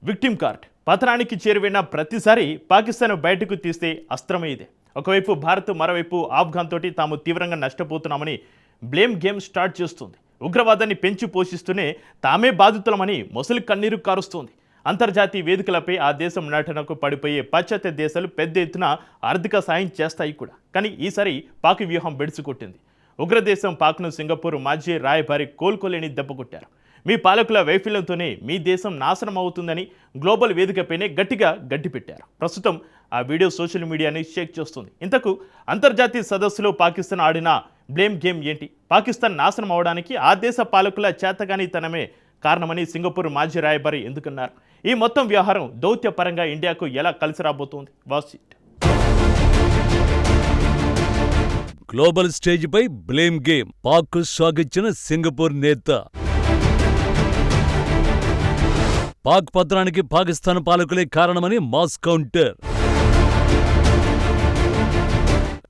Victim card పతనానికి చేరువైన ప్రతిసారి పాకిస్తాన్ బయటకు తీస్తే అస్త్రమే ఇదే. ఒకవైపు భారత్, మరోవైపు ఆఫ్ఘాన్ తోటి తాము తీవ్రంగా నష్టపోతున్నామని బ్లేమ్ గేమ్ స్టార్ట్ చేస్తుంది. ఉగ్రవాదాన్ని పెంచి పోషిస్తూనే తామే బాధితులమని మొసలి కన్నీరు కారుస్తోంది. అంతర్జాతీయ వేదికలపై ఆ దేశం నటనకు పడిపోయే పాశ్చాత్య దేశాలు పెద్ద ఎత్తున ఆర్థిక సాయం చేస్తాయి కూడా. కానీ ఈసారి పాక్ వ్యూహం బెడిసికొట్టింది. ఉగ్రదేశం పాక్ను సింగపూర్ మాజీ రాయబారి కోలుకోలేని దెబ్బకొట్టారు. మీ పాలకుల వైఫల్యంతోనే మీ దేశం నాశనం అవుతుందని గ్లోబల్ వేదికపైనే గట్టిగా గడ్డిపెట్టారు. ప్రస్తుతం ఆ వీడియో సోషల్ మీడియాని షేక్ చేస్తుంది. ఇంతకు అంతర్జాతీయ సదస్సులో పాకిస్తాన్ ఆడిన బ్లేమ్ గేమ్ ఏంటి? పాకిస్తాన్ నాశనం అవడానికి ఆ దేశ పాలకుల చేతగానితనమే కారణమని సింగపూర్ మాజీ రాయబారి ఎందుకన్నారు? ఈ మొత్తం వ్యవహారం దౌత్యపరంగా ఇండియాకు ఎలా కలిసి రాబోతోంది? Watch it. గ్లోబల్ స్టేజ్పై బ్లేమ్ గేమ్, పాక్ సాగిచ్చిన సింగపూర్ నేత. పాక్ పత్రానికి పాకిస్తాన్ పాలకులే కారణమని మాస్ కౌంటర్.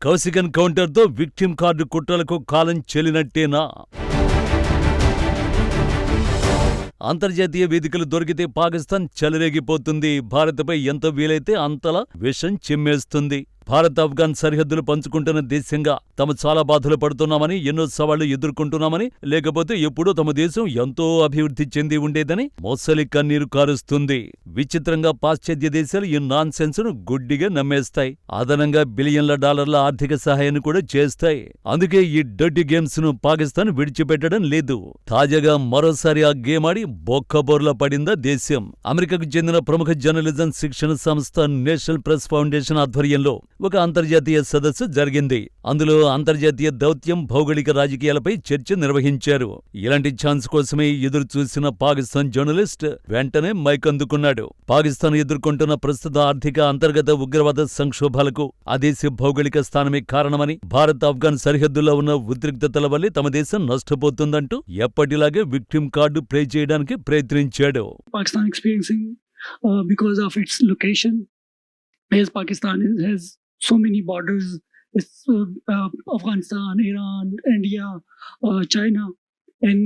కౌసికన్ కౌంటర్తో విక్టిమ్ కార్డు కుట్రలకు కాలం చెల్లినట్టేనా? అంతర్జాతీయ వేదికలు దొరికితే పాకిస్తాన్ చెలరేగిపోతుంది. భారత్పై ఎంత వీలైతే అంతలా విషం చిమ్మేస్తుంది. భారత్, ఆఫ్ఘాన్ సరిహద్దులు పంచుకుంటున్న దేశంగా తాము చాలా బాధలు పడుతున్నామని, ఎన్నో సవాళ్లు ఎదుర్కొంటున్నామని, లేకపోతే ఎప్పుడూ తమ దేశం ఎంతో అభివృద్ధి చెంది ఉండేదని మొసలి కన్నీరు కారుస్తుంది. విచిత్రంగా పాశ్చాత్య దేశాలు ఈ నాన్ సెన్స్ ను గుడ్డిగా నమ్మేస్తాయి. అదనంగా బిలియన్ల డాలర్ల ఆర్థిక సహాయాన్ని కూడా చేస్తాయి. అందుకే ఈ డర్టీ గేమ్స్ ను పాకిస్తాన్ విడిచిపెట్టడం లేదు. తాజాగా మరోసారి ఆ గేమ్ ఆడి బొక్కబోర్లా పడిందా దేశం. అమెరికాకు చెందిన ప్రముఖ జర్నలిజం శిక్షణ సంస్థ నేషనల్ ప్రెస్ ఫౌండేషన్ ఆధ్వర్యంలో ఒక అంతర్జాతీయ సదస్సు జరిగింది. అందులో అంతర్జాతీయ దౌత్యం, భౌగోళిక రాజకీయాలపై చర్చ నిర్వహించారు. ఇలాంటి ఛాన్స్ కోసమే ఎదురు చూసిన పాకిస్తాన్ జర్నలిస్ట్ వెంటనే మైక్ అందుకున్నాడు. పాకిస్తాన్ ఎదుర్కొంటున్న ప్రస్తుత ఆర్థిక, అంతర్గత ఉగ్రవాద సంక్షోభాలకు ఆ దేశ భౌగోళిక స్థానమే కారణమని, భారత్, ఆఫ్ఘాన్ సరిహద్దుల్లో ఉన్న ఉద్రిక్తతల వల్లే తమ దేశం నష్టపోతుందంటూ ఎప్పటిలాగే విక్టిమ్ కార్డు ప్లే చేయడానికి ప్రయత్నించాడు. As Pakistan has so many borders, it's Afghanistan, Iran, India, China, and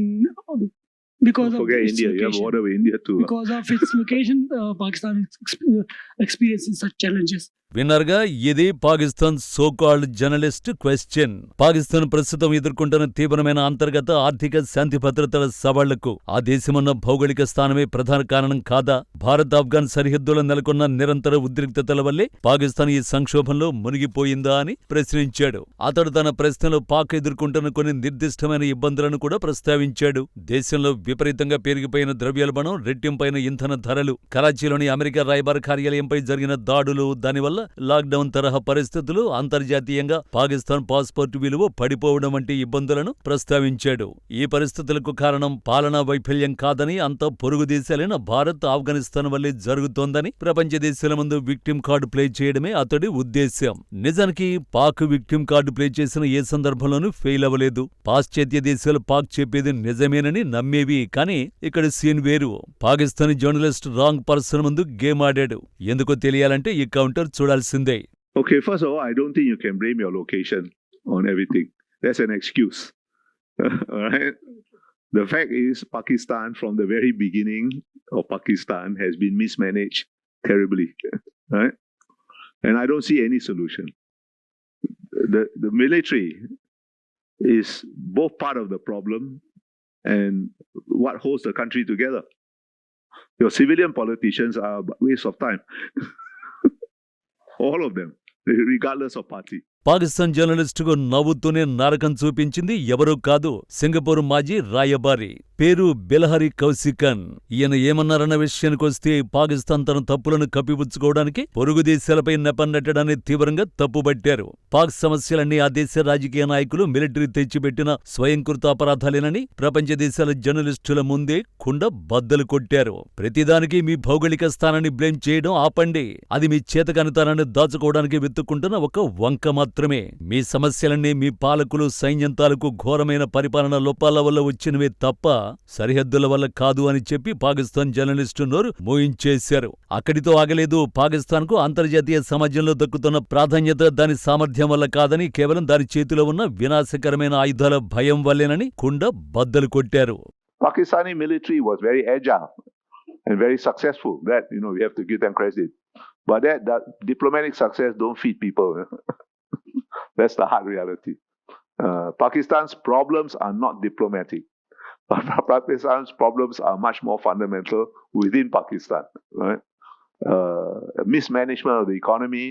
because don't forget of its India, you have location, border with India too. because of its location, Pakistan is experiencing such challenges. విన్నర్గా ఇది Pakistan so called journalist question. Pakistan ప్రస్తుతం ఎదుర్కొంటున్న తీవ్రమైన అంతర్గత ఆర్థిక, శాంతి భద్రతల సవాళ్లకు ఆ దేశమన్న భౌగోళిక స్థానమే ప్రధాన కారణం కాదా? భారత్, ఆఫ్ఘాన్ సరిహద్దులో నెలకొన్న నిరంతర ఉద్రిక్తతల వల్లే పాకిస్తాన్ ఈ సంక్షోభంలో మునిగిపోయిందా అని ప్రశ్నించాడు. అతడు తన ప్రశ్నలో పాక్ ఎదుర్కొంటున్న కొన్ని నిర్దిష్టమైన ఇబ్బందులను కూడా ప్రస్తావించాడు. దేశంలో విపరీతంగా పెరిగిపోయిన ద్రవ్యోల్బణం, రెట్టింపైన ఇంధన ధరలు, కరాచీలోని అమెరికా రాయబార కార్యాలయంపై జరిగిన దాడులు, దానివల్ల లాక్డౌన్ తరహా పరిస్థితులు, అంతర్జాతీయంగా పాకిస్తాన్ పాస్పోర్టు విలువ పడిపోవడం వంటి ఇబ్బందులను ప్రస్తావించాడు. ఈ పరిస్థితులకు కారణం పాలనా వైఫల్యం కాదని, అంతా పొరుగు దేశాలైన భారత్, ఆఫ్ఘనిస్తాన్ వల్లే జరుగుతోందని, ప్రపంచ దేశాల ముందు విక్టిమ్ కార్డు ప్లే చేయడమే అతడి ఉద్దేశ్యం. నిజానికి పాక్ విక్టిమ్ కార్డు ప్లే చేసిన ఏ సందర్భంలోనూ ఫెయిల్ అవ్వలేదు. పాశ్చాత్య దేశాలు పాక్ చెప్పేది నిజమేనని నమ్మేవి. కానీ ఇక్కడ సీన్ వేరు. పాకిస్తానీ జర్నలిస్ట్ రాంగ్ పర్సన్ ముందు గేమ్ ఆడాడు. ఎందుకో తెలియాలంటే ఈ కౌంటర్ చూడాల్సిందే. Okay, first of all, I don't think you can blame your location on everything. That's an excuse. Alright? The fact is, Pakistan from the very beginning of Pakistan has been mismanaged terribly. Right? And I don't see any solution. The military is both part of the problem and what holds the country together. Your civilian politicians are a waste of time. All of them, regardless of party. Pakistan జర్నలిస్టుకు నవ్వుతూనే నరకం చూపించింది ఎవరూ కాదు, Singapore మాజీ రాయబారి. పేరు బిలహరి కౌసికన్. ఈయన ఏమన్నారన్న విషయానికొస్తే, పాకిస్తాన్ తన తప్పులను కప్పిపుచ్చుకోవడానికి పొరుగు దేశాలపై నెపన్నెట్టడాన్ని తీవ్రంగా తప్పుబట్టారు. పాక్ సమస్యలన్నీ ఆ దేశ రాజకీయ నాయకులు, మిలిటరీ తెచ్చిపెట్టిన స్వయంకృత అపరాధాలేనని ప్రపంచ దేశాల జర్నలిస్టుల ముందే కుండ బద్దలు కొట్టారు. ప్రతిదానికి మీ భౌగోళిక స్థానాన్ని బ్లేమ్ చేయడం ఆపండి. అది మీ చేతకానితనాన్ని దాచుకోవడానికి వెతుక్కుంటున్న ఒక వంక మాత్రమే. మీ సమస్యలన్నీ మీ పాలకులు, సైన్యం తాలూకు ఘోరమైన పరిపాలన లోపాల వల్ల వచ్చినవే తప్ప సరిహద్దుల వల్ల కాదు అని చెప్పి పాకిస్తాన్ జర్నలిస్టు నోరు మోయించేశారు. అక్కడితో ఆగలేదు. పాకిస్తాన్కు అంతర్జాతీయ సమాజంలో దక్కుతున్న ప్రాధాన్యత దాని సామర్థ్యం వల్ల కాదని, కేవలం దాని చేతిలో ఉన్న వినాశకరమైన ఆయుధాల భయం వల్లేనని కుండ బద్దలు కొట్టారు. Pakistani military was very agile. and very successful. That, we have to give them credit. But that diplomatic success don't feed people. That's the hard reality. Pakistan's problems are not diplomatic. Pakistan's problems are much more fundamental within Pakistan, right? Mismanagement of the economy,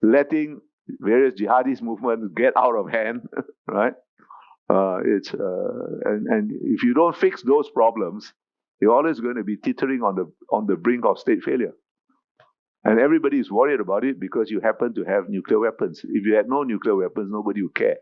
letting various jihadist movements get out of hand, right? And if you don't fix those problems, you're always going to be teetering on the brink of state failure. And everybody is worried about it because you happen to have nuclear weapons. If you had no nuclear weapons, nobody would care.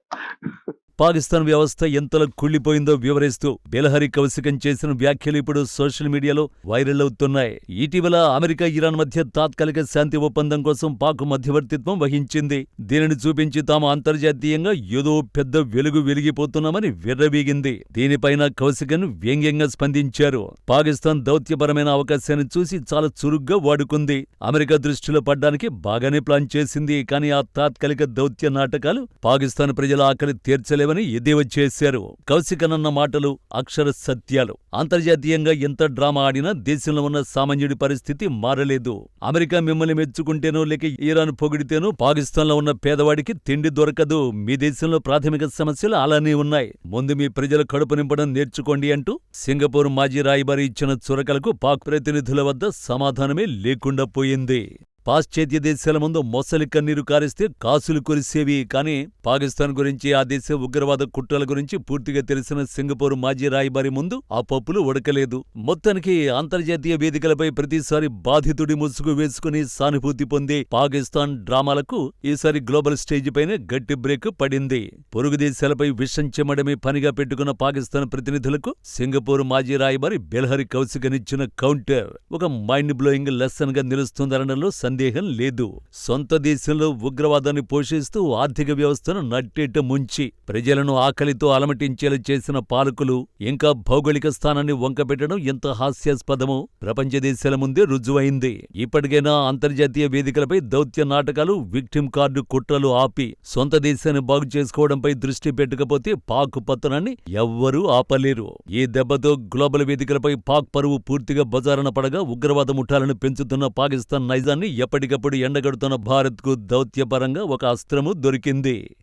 Pakistan వ్యవస్థ ఎంతలా కుళ్ళిపోయిందో వివరిస్తూ బిలహరి కౌశికం చేసిన వ్యాఖ్యలు ఇప్పుడు social మీడియాలో viral అవుతున్నాయి. ఇటీవల America Iran మధ్య తాత్కాలిక శాంతి ఒప్పందం కోసం పాక్ మధ్యవర్తిత్వం వహించింది. దీనిని చూపించి తాము అంతర్జాతీయంగా ఏదో పెద్ద వెలుగు వెలిగిపోతున్నామని విర్రవీగింది. దీనిపైన కౌశికన్ వ్యంగ్యంగా స్పందించారు. పాకిస్తాన్ దౌత్యపరమైన అవకాశాన్ని చూసి చాలా చురుగ్గా వాడుకుంది. అమెరికా దృష్టిలో పడ్డానికి బాగానే ప్లాన్ చేసింది. కానీ ఆ తాత్కాలిక దౌత్య నాటకాలు పాకిస్తాన్ ప్రజల ఆకలి తీర్చలే ఎద్దేవా చేశారు. కౌశికన్ అన్న మాటలు అక్షర సత్యాలు. అంతర్జాతీయంగా ఎంత డ్రామా ఆడినా దేశంలో ఉన్న సామాన్యుడి పరిస్థితి మారలేదు. అమెరికా మిమ్మల్ని మెచ్చుకుంటేనో లేక ఇరాన్ పొగిడితేనో పాకిస్తాన్లో ఉన్న పేదవాడికి తిండి దొరకదు. మీ దేశంలో ప్రాథమిక సమస్యలు అలానే ఉన్నాయి. ముందు మీ ప్రజల కడుపు నింపడం నేర్చుకోండి అంటూ సింగపూర్ మాజీ రాయబారి ఇచ్చిన చురకలకు పాక్ ప్రతినిధుల వద్ద సమాధానమే లేకుండా పోయింది. పాశ్చాత్య దేశాల ముందు మొసలి కన్నీరు కారిస్తే కాసులు కురిసేవి. కానీ పాకిస్తాన్ గురించి, ఆ దేశ ఉగ్రవాద కుట్రల గురించి పూర్తిగా తెలిసిన సింగపూర్ మాజీ రాయబారి ముందు ఆ పప్పులు ఉడకలేదు. మొత్తానికి అంతర్జాతీయ వేదికలపై ప్రతిసారి బాధితుడి ముసుగు వేసుకుని సానుభూతి పొందే పాకిస్తాన్ డ్రామాలకు ఈసారి గ్లోబల్ స్టేజ్ పైన గట్టి బ్రేక్ పడింది. పొరుగు దేశాలపై విషం చెమ్మడమే పనిగా పెట్టుకున్న పాకిస్తాన్ ప్రతినిధులకు సింగపూర్ మాజీ రాయబారి బిలహరి కౌశికన్ ఇచ్చిన కౌంటర్ ఒక మైండ్ బ్లోయింగ్ లెసన్ గా నిలుస్తుందనడంలో సందేహం లేదు. సొంత దేశంలో ఉగ్రవాదాన్ని పోషిస్తూ ఆర్థిక వ్యవస్థను నట్టేట ముంచి ప్రజలను ఆకలితో అలమటించేలా చేసిన పాలకులు ఇంకా భౌగోళిక స్థానాన్ని వంకపెట్టడం ఎంత హాస్యాస్పదమో ప్రపంచ దేశాల ముందే రుజువైంది. ఇప్పటికైనా అంతర్జాతీయ వేదికలపై దౌత్య నాటకాలు, విక్టిమ్ కార్డు కుట్రలు ఆపి సొంత దేశాన్ని బాగు చేసుకోవడంపై దృష్టి పెట్టకపోతే పాక్ పతనాన్ని ఎవ్వరూ ఆపలేరు. ఈ దెబ్బతో గ్లోబల్ వేదికలపై పాక్ పరువు పూర్తిగా బజారున పడగా ఉగ్రవాద ముఠాలను పెంచుతున్న పాకిస్తాన్ నైజాన్ని ఎప్పటికప్పుడు ఎండగడుతున్న భారత్కు దౌత్యపరంగా ఒక అస్త్రము దొరికింది.